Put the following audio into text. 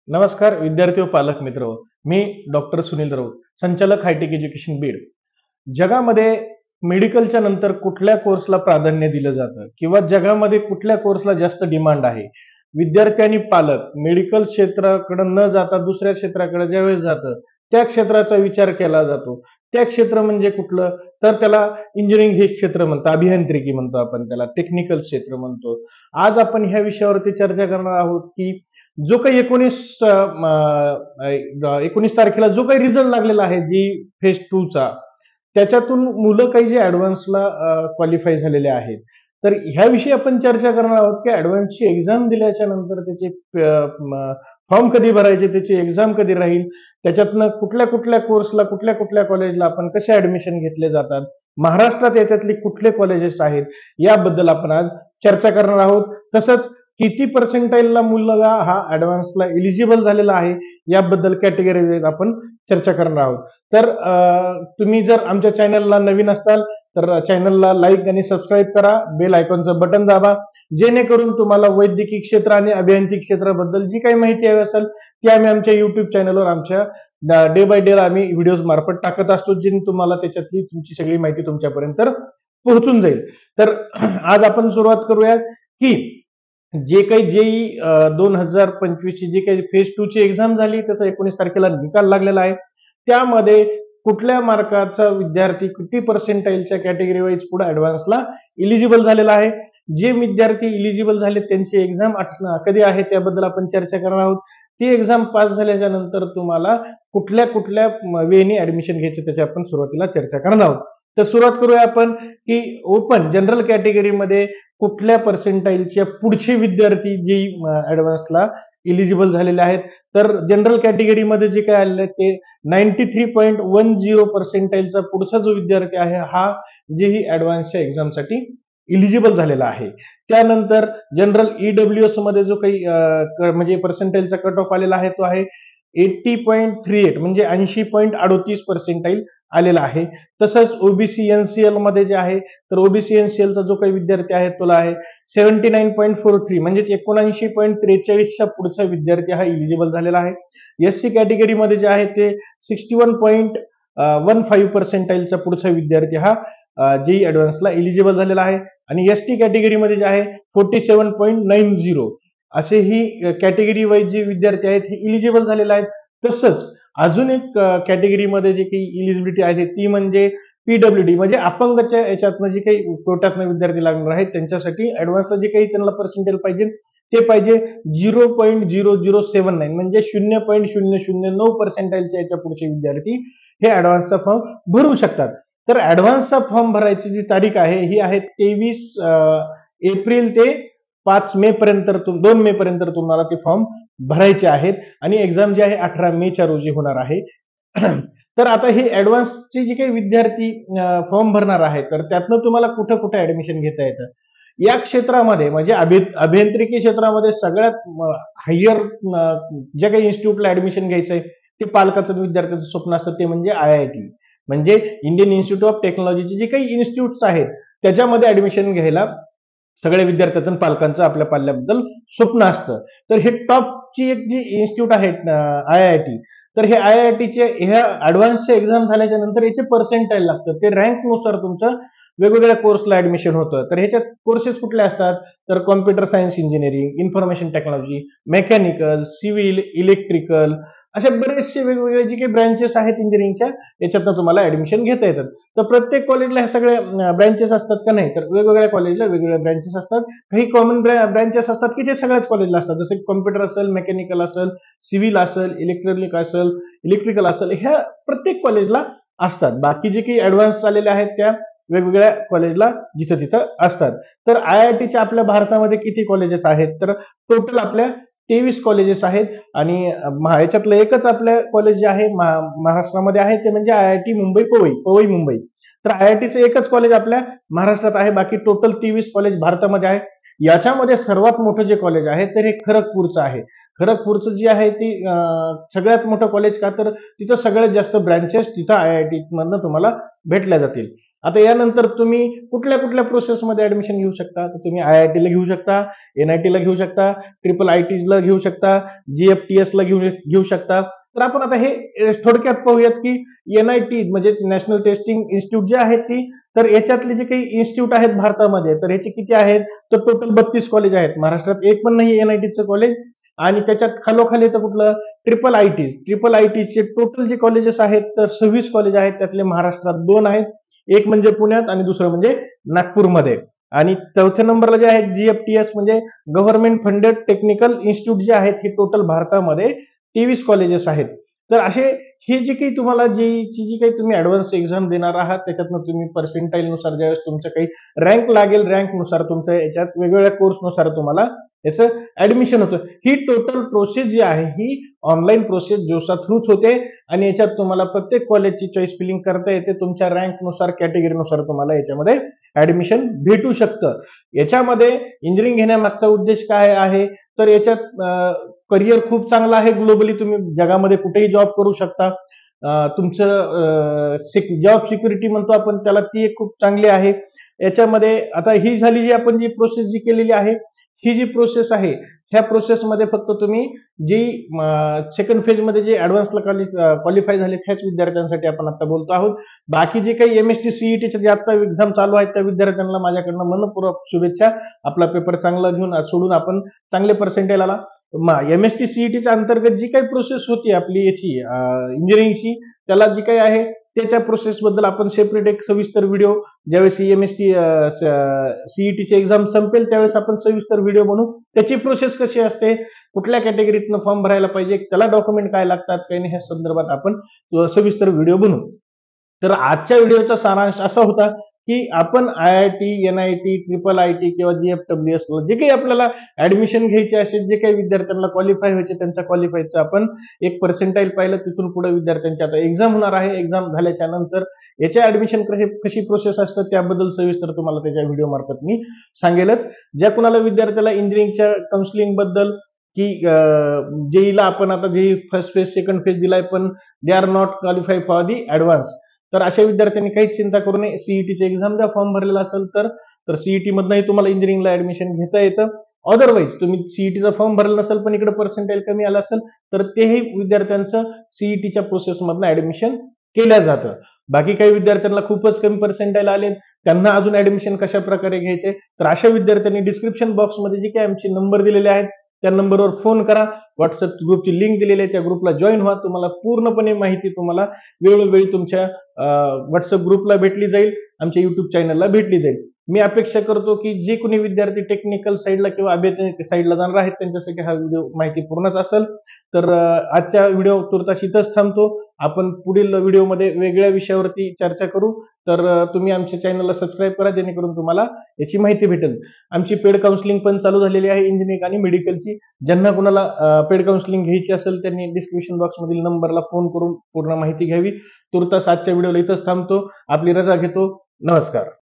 नमस्कार विद्यार्थी व पालक मित्र हो. मी डॉक्टर सुनील राऊत, संचालक हायटेक एज्युकेशन बीड. जगामध्ये मेडिकलच्या नंतर कुठल्या कोर्सला प्राधान्य दिलं जातं किंवा जगामध्ये कुठल्या कोर्सला जास्त डिमांड आहे? विद्यार्थी आणि पालक मेडिकल क्षेत्राकडे न जाता दुसऱ्या क्षेत्राकडे ज्यावेळेस जातं त्या क्षेत्राचा विचार केला जातो. त्या क्षेत्र म्हणजे कुठलं? तर त्याला इंजिनिअरिंग हे क्षेत्र म्हणतो, अभियांत्रिकी म्हणतो आपण त्याला, टेक्निकल क्षेत्र म्हणतो. आज आपण ह्या विषयावरती चर्चा करणार आहोत की जो काही 19 तारखेला जो काही रिझल्ट लागलेला आहे जी फेज 2 चा, त्याच्यातून मुलं काही जे ऍडव्हान्सला क्वालिफाय झालेले आहेत. तर ह्याविषयी आपण चर्चा करणार आहोत की ऍडव्हान्सची एक्झाम दिल्याच्या नंतर त्याचे फॉर्म कधी भरायचे, त्याची एक्झाम कधी राहील, त्याच्यातनं कुठल्या कुठल्या कोर्सला कुठल्या कुठल्या कॉलेजला आपण कसे ऍडमिशन घेतले जातात, महाराष्ट्रात याच्यातली कुठले कॉलेजेस आहेत, याबद्दल आपण आज चर्चा करणार आहोत. तसंच किती पर्सेंटाईलला मुलगा हा ऍडव्हान्सला एलिजिबल झालेला आहे याबद्दल कॅटेगरी वाईज आपण चर्चा करणार आहोत. तर तुम्ही जर आमच्या चॅनलला नवीन असाल तर चॅनलला लाईक आणि सबस्क्राईब करा, बेल आयकॉनचं बटन दाबा, जेणेकरून तुम्हाला वैद्यकीय क्षेत्र आणि अभियांत्रिकी क्षेत्राबद्दल जी काही माहिती हवी असेल ती आम्ही आमच्या युट्यूब चॅनलवर आमच्या डे बाय डे आम्ही व्हिडिओज मार्फत टाकत असतो, जे तुम्हाला त्याच्यातली तुमची सगळी माहिती तुमच्यापर्यंत पोहोचून जाईल. तर आज आपण सुरुवात करूया की जे काही जेई 2025 ची जी काही फेज 2 ची एक्झाम झाली, त्याचा 19 तारखेला निकाल लागलेला आहे. त्यामध्ये कुठल्या मार्काचा विद्यार्थी किती पर्सेंटाईलच्या कॅटेगरी वाईज पुढे ऍडव्हान्सला इलिजिबल झालेला आहे. जे विद्यार्थी इलिजिबल झाले त्यांची एक्झाम कधी आहे त्याबद्दल आपण चर्चा करणार आहोत. ती एक्झाम पास झाल्याच्या नंतर तुम्हाला कुठल्या कुठल्या वेने ऍडमिशन घ्यायचे त्याची आपण सुरुवातीला चर्चा करणार आहोत. तर सुरुवात करूया आपण की ओपन जनरल कॅटेगरीमध्ये कुठल्या पर्सेंटाईलच्या पुढचे विद्यार्थी जे ऍडव्हान्सला इलिजिबल झालेले आहेत. तर जनरल कॅटेगरीमध्ये जे काय आलेले ते 93.10 पर्सेंटाईलचा पुढचा जो विद्यार्थी आहे हा जेही ऍडव्हान्सच्या एक्झामसाठी इलिजिबल झालेला आहे. त्यानंतर जनरल ईडब्ल्यूएस मध्ये जो काही म्हणजे पर्सेंटाईलचा कट ऑफ आलेला आहे तो आहे 80.38 म्हणजे 80.38 पर्सेंटाईल आलेला आहे. तसंच ओबीसी एनसीएल मध्ये जे आहे तर ओबीसी एनसीएलचा जो काही विद्यार्थी आहे तो आहे 79.43 म्हणजे 79.43 च्या पुढचा विद्यार्थी हा इलिजिबल झालेला आहे. एससी कॅटेगरीमध्ये जे आहे ते 61.15 पर्सेंटाईलचा पुढचा विद्यार्थी हा जेई ऍडव्हान्सला इलिजिबल झालेला आहे. आणि एसटी कॅटेगरीमध्ये जे आहे 47.90 असे ही कॅटेगरी वाईज जे विद्यार्थी आहेत हे इलिजिबल झालेले आहेत. तसंच अजून एक कॅटेगरीमध्ये जे काही इलिजिबिलिटी आहे ती म्हणजे पीडब्ल्यूडी म्हणजे अपंगच्या याच्यातनं जे काही कोट्यातनं विद्यार्थी लागणार आहेत त्यांच्यासाठी ऍडव्हान्सला जे काही त्यांना पर्सेंटेज पाहिजे ते पाहिजे 0.0079 म्हणजे 0.009 पर्सेंटाईलच्या याच्या पुढचे विद्यार्थी हे ऍडव्हान्सचा फॉर्म भरू शकतात. तर ऍडव्हान्सचा फॉर्म भरायची जी तारीख आहे ही आहे 23 एप्रिल ते 5 मे पर्यंत 2 मे पर्यंत तुम्हाला ते फॉर्म भरायचे आहेत आणि एक्झाम जी आहे 18 मे च्या रोजी होणार आहे. तर आता हे ऍडव्हान्सचे जे काही विद्यार्थी फॉर्म भरणार आहेत तर त्यातनं तुम्हाला कुठं कुठे ऍडमिशन घेता येतं. या क्षेत्रामध्ये म्हणजे अभियांत्रिकी क्षेत्रामध्ये सगळ्यात हायर जे काही इन्स्टिट्यूटला ऍडमिशन घ्यायचंय ते पालकाचं विद्यार्थ्याचं स्वप्न असतं ते म्हणजे IIT म्हणजे इंडियन इन्स्टिट्यूट ऑफ टेक्नॉलॉजी जे काही इन्स्टिट्यूट्स आहेत त्याच्यामध्ये ऍडमिशन घ्यायला सगळ्या विद्यार्थ्यांचं पालकांचं आपल्या पाल्याबद्दल स्वप्न असतं. तर हे टॉपची एक जी इन्स्टिट्यूट आहे IIT तर हे IITचे ह्या ऍडव्हान्सचे एक्झाम झाल्याच्या नंतर याचे पर्सेंटाईल लागतं. ते रँकनुसार तुमचं वेगवेगळ्या कोर्सला ऍडमिशन होतं. तर ह्याच्यात कोर्सेस कुठले असतात तर computer science engineering, information technology, mechanical, civil, electrical अशा बरेचसे वेगवेगळे जे काही ब्रँचेस आहेत इंजिनिअरिंगच्या याच्यातनं तुम्हाला ऍडमिशन घेता येतात. तर प्रत्येक कॉलेजला ह्या सगळ्या ब्रँचेस असतात का नाही तर वेगवेगळ्या कॉलेजला वेगवेगळ्या ब्रँचेस असतात. काही कॉमन ब्रँचेस असतात की जे सगळ्याच कॉलेजला असतात, जसे कॉम्प्युटर असेल, मेकॅनिकल असेल, सिव्हिल असेल, इलेक्ट्रिकल असेल, ह्या प्रत्येक कॉलेजला असतात. बाकी जे काही ऍडव्हान्स आलेले आहेत त्या वेगवेगळ्या कॉलेजला जिथं तिथं असतात. तर IITच्या आपल्या भारतामध्ये किती कॉलेजेस आहेत तर टोटल आपल्या 23 कॉलेजेस आहेत आणि ह्याच्यातलं एकच आपल्या कॉलेज जे आहे महाराष्ट्रामध्ये आहे ते म्हणजे IIT मुंबई पवई मुंबई. तर IITचं एकच कॉलेज आपल्या महाराष्ट्रात आहे, बाकी टोटल 23 कॉलेज भारतामध्ये आहे. याच्यामध्ये सर्वात मोठं जे कॉलेज आहे तर हे खरगपूरचं आहे. खरगपूरचं जे आहे ती सगळ्यात मोठं कॉलेज का तर तिथं सगळ्यात जास्त ब्रँचेस तिथं IIT मधनं तुम्हाला भेटल्या जातील. आता यानंतर तुम्ही कुठल्या कुठल्या प्रोसेसमध्ये ऍडमिशन घेऊ शकता, तर तुम्ही IIT ला घेऊ शकता, NIT ला घेऊ शकता, IIIT ला घेऊ शकता, GFTS ला घेऊ शकता. तर आपण आता हे थोडक्यात पाहूयात की NIT म्हणजे नॅशनल टेस्टिंग इन्स्टिट्यूट जे आहेत ती, तर याच्यातले जे काही इन्स्टिट्यूट आहेत भारतामध्ये, तर ह्याचे किती आहेत, तर टोटल 32 कॉलेज आहेत. महाराष्ट्रात एक पण नाही NITचं कॉलेज. आणि त्याच्यात खालोखाली येतं कुठलं, IIIT चे टोटल जे कॉलेजेस आहेत तर 26 कॉलेज आहेत. त्यातले महाराष्ट्रात 2 आहेत, एक म्हणजे पुण्यात आणि दुसरं म्हणजे नागपूरमध्ये. आणि चौथ्या नंबरला जे आहेत GFTS म्हणजे गव्हर्नमेंट फंडेड टेक्निकल इन्स्टिट्यूट जे आहेत, हे टोटल भारतामध्ये 23 कॉलेजेस आहेत. तर असे हे जे काही तुम्हाला जी काही तुम्ही ऍडव्हान्स एक्झाम देणार आहात, त्याच्यातनं तुम्ही पर्सेंटाईल नुसार ज्यावेळेस तुमचं काही रँक लागेल, रँक नुसार तुमच्या याच्यात वेगवेगळ्या कोर्सनुसार तुम्हाला याचं ऍडमिशन होतं. ही टोटल प्रोसेस जी आहे ही ऑनलाईन प्रोसेस जोसा थ्रूच होते आणि याच्यात तुम्हाला प्रत्येक कॉलेजची चॉईस फिलिंग करता येते. तुमच्या रँकनुसार, कॅटेगरीनुसार तुम्हाला याच्यामध्ये ऍडमिशन भेटू शकतं. याच्यामध्ये इंजिनिअरिंग घेण्यामागचा उद्देश काय आहे, तर याच्यात करिअर खूप चांगलं आहे. ग्लोबली तुम्ही जगामध्ये कुठेही जॉब करू शकता. तुमचं जॉब सिक्युरिटी म्हणतो आपण त्याला, ती एक खूप चांगली आहे. याच्यामध्ये आता ही झाली जी आपण जी प्रोसेस जी केलेली आहे, ही जी प्रोसेस आहे ह्या प्रोसेसमध्ये फक्त तुम्ही जी सेकंड फेज मध्ये जे ऍडव्हान्सला क्वालिफाय झाले ह्याच विद्यार्थ्यांसाठी आपण आता बोलतो आहोत. बाकी जे काही MST CETचे जे आता एक्झाम चालू आहेत त्या विद्यार्थ्यांना माझ्याकडनं मनपूर्वक शुभेच्छा. आपला पेपर चांगला घेऊन सोडून आपण चांगले पर्सेंटेज आला. MST CETच्या अंतर्गत जी काही प्रोसेस होती आपली याची इंजिनिअरिंगची, त्याला जी काही आहे त्याच्या प्रोसेस बद्दल आपण सेपरेट एक सविस्तर व्हिडिओ ज्यावेळेस MST CETची एक्झाम संपेल त्यावेळेस आपण सविस्तर व्हिडिओ बनवू. त्याची प्रोसेस कशी असते, कुठल्या कॅटेगरीतनं फॉर्म भरायला पाहिजे, त्याला डॉक्युमेंट काय लागतात, काही नाही, ह्या संदर्भात आपण सविस्तर व्हिडिओ बनवू. तर आजच्या व्हिडिओचा सारांश असा होता की आपण IIT, NIT, IIIT किंवा GFWS जे काही आपल्याला ऍडमिशन घ्यायचे असेल, जे काही विद्यार्थ्यांना क्वालिफाय व्हायचे त्यांच्या क्वालिफायचं आपण एक पर्सेंटाईल पाहिलं. तिथून पुढे विद्यार्थ्यांची आता एक्झाम होणार आहे. एक्झाम झाल्याच्या नंतर याच्या ऍडमिशन कशी प्रोसेस असतं त्याबद्दल सविस्तर तुम्हाला त्याच्या व्हिडिओ मार्फत मी सांगेलच. ज्या कुणाला विद्यार्थ्याला इंजिनिअरिंगच्या काउन्सिलिंग बद्दल की जेईला आपण आता JEE first phase second phase दिलाय पण they are not qualify for the advance, तर अशा विद्यार्थ्यांनी काहीच चिंता करू नये. CETची एक्झाम द्या, फॉर्म भरलेला असेल तर CET मधनंही तुम्हाला इंजिनिअरिंगला ऍडमिशन घेता येतं. अदरवाईज तुम्ही CETचा फॉर्म भरला नसेल पण इकडे पर्सेंटाईल कमी आला असेल तर तेही विद्यार्थ्यांचं CETच्या प्रोसेसमधनं ऍडमिशन केलं जातं. बाकी काही विद्यार्थ्यांना खूपच कमी पर्सेंटाईल आले, त्यांना अजून ऍडमिशन कशा प्रकारे घ्यायचे, तर अशा विद्यार्थ्यांनी डिस्क्रिप्शन बॉक्समध्ये जे काही आमचे नंबर दिलेले आहेत त्या नंबरवर फोन करा. व्हॉट्सअप ग्रुपची लिंक दिलेली आहे, त्या ग्रुपला जॉईन व्हा. तुम्हाला पूर्णपणे माहिती तुम्हाला वेळोवेळी तुमच्या व्हॉट्सअप ग्रुपला भेटली जाईल, आमच्या युट्यूब चॅनलला भेटली जाईल. मी अपेक्षा करतो की जे कोणी विद्यार्थी टेक्निकल साईडला किंवा अभियांत्रिकी साईडला जाणार आहेत त्यांच्यासाठी हा व्हिडिओ माहिती पूर्णच असेल. तर आजच्या व्हिडिओ तुर्तास इथंच थांबतो. आपण पुढील व्हिडिओमध्ये वेगळ्या विषयावरती चर्चा करू. तर तुम्ही आमच्या चॅनलला सबस्क्राईब करा जेणेकरून तुम्हाला याची माहिती भेटेल. आमची पेड काउन्सिलिंग पण चालू झालेली आहे इंजिनिअरिंग आणि मेडिकलची. ज्यांना कुणाला पेड काउन्सिलिंग घ्यायची असेल त्यांनी डिस्क्रिप्शन बॉक्स मधील नंबरला फोन करून पूर्ण माहिती घ्यावी. तुर्तास आजच्या व्हिडिओला इथंच थांबतो. आपली रजा घेतो. नमस्कार.